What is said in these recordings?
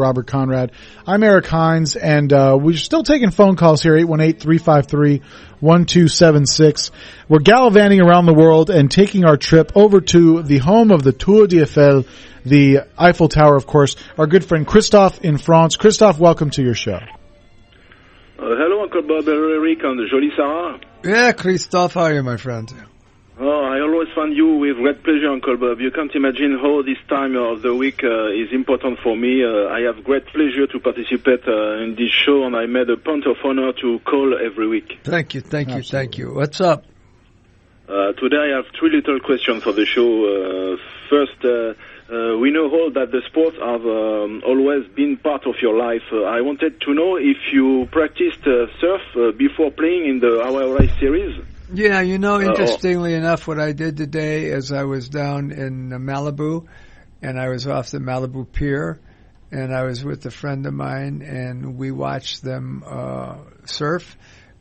Robert Conrad. I'm Eric Hines, and we're still taking phone calls here, 818-353-1276. We're gallivanting around the world and taking our trip over to the home of the Tour d'Eiffel, the Eiffel Tower, of course. Our good friend Christophe in France. Christophe, welcome to your show. Hello, Uncle Bob, Eric, and Jolie Sarah. Yeah, Christophe, how are you, my friend? Oh, I always find you with great pleasure, Uncle Bob. You can't imagine how this time of the week is important for me. I have great pleasure to participate in this show, and I made a point of honor to call every week. Thank you. What's up? Today I have three little questions for the show. First, we know all that the sports have always been part of your life. I wanted to know if you practiced surf before playing in the Hawaiian series. Yeah, interestingly enough, what I did today is I was down in Malibu, and I was off the Malibu Pier, and I was with a friend of mine, and we watched them surf,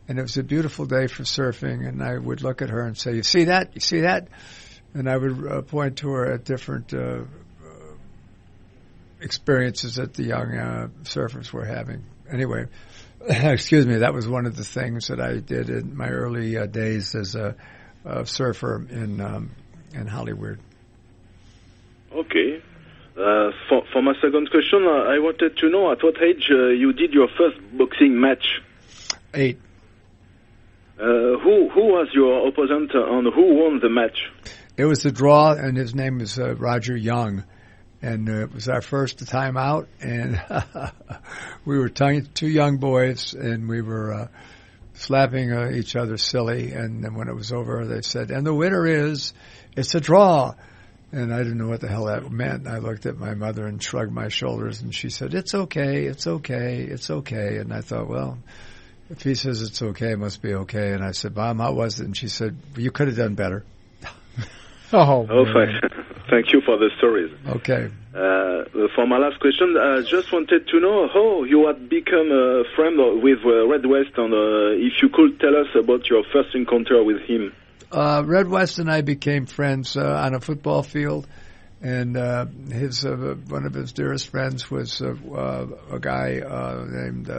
and it was a beautiful day for surfing, and I would look at her and say, you see that? You see that? And I would point to her at different experiences that the young surfers were having. Anyway, excuse me, that was one of the things that I did in my early days as a surfer in Hollywood. Okay. For my second question, I wanted to know at what age you did your first boxing match? 8. Who was your opponent and who won the match? It was a draw, and his name was Roger Young. And it was our first time out, and we were two young boys, and we were slapping each other silly. And then when it was over, they said, and the winner is, it's a draw. And I didn't know what the hell that meant. I looked at my mother and shrugged my shoulders, and she said, it's okay, it's okay, it's okay. And I thought, well, if he says it's okay, it must be okay. And I said, Mom, how was it? And she said, well, you could have done better. Thank you for the stories. Okay. For my last question, I just wanted to know how you had become a friend with Red West, and if you could tell us about your first encounter with him. Red West and I became friends on a football field, and his one of his dearest friends was a guy named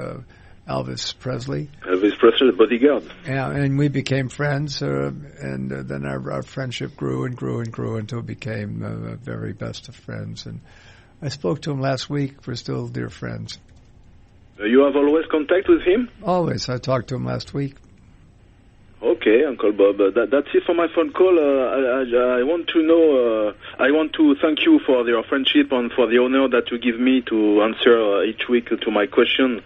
Elvis Presley. Elvis Presley, the bodyguard. Yeah, and we became friends, and then our friendship grew and grew and grew until we became the very best of friends. And I spoke to him last week. We're still dear friends. You have always contact with him? Always. I talked to him last week. Okay, Uncle Bob. That's it for my phone call. I want to know. I want to thank you for your friendship and for the honor that you give me to answer each week to my question.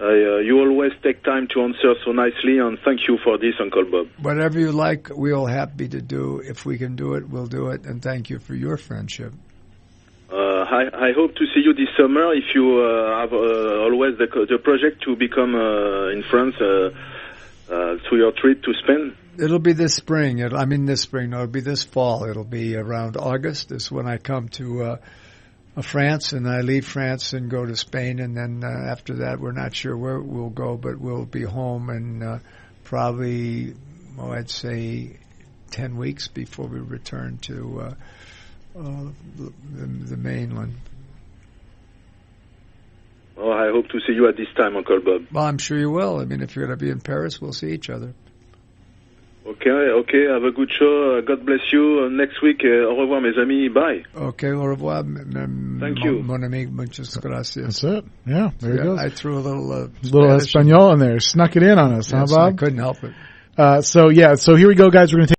You always take time to answer so nicely, and thank you for this, Uncle Bob. Whatever you like, we're happy to do. If we can do it, we'll do it, and thank you for your friendship. I hope to see you this summer if you have always the project to become in France to your trip to Spain. It'll be this spring. It'll be this fall. It'll be around August is when I come to France, and I leave France and go to Spain, and then after that we're not sure where we'll go, but we'll be home in probably, I'd say 10 weeks before we return to the mainland. Well, I hope to see you at this time, Uncle Bob. Well, I'm sure you will. I mean, if you're going to be in Paris, we'll see each other. Okay, have a good show. God bless you. Next week, au revoir, mes amis. Bye. Okay, au revoir. Thank you. Mon ami, muchas gracias. That's it. Yeah, there he goes. I threw a little Espanol in there. Snuck it in on us, yes, huh, Bob? I couldn't help it. So here we go, guys. We're going to take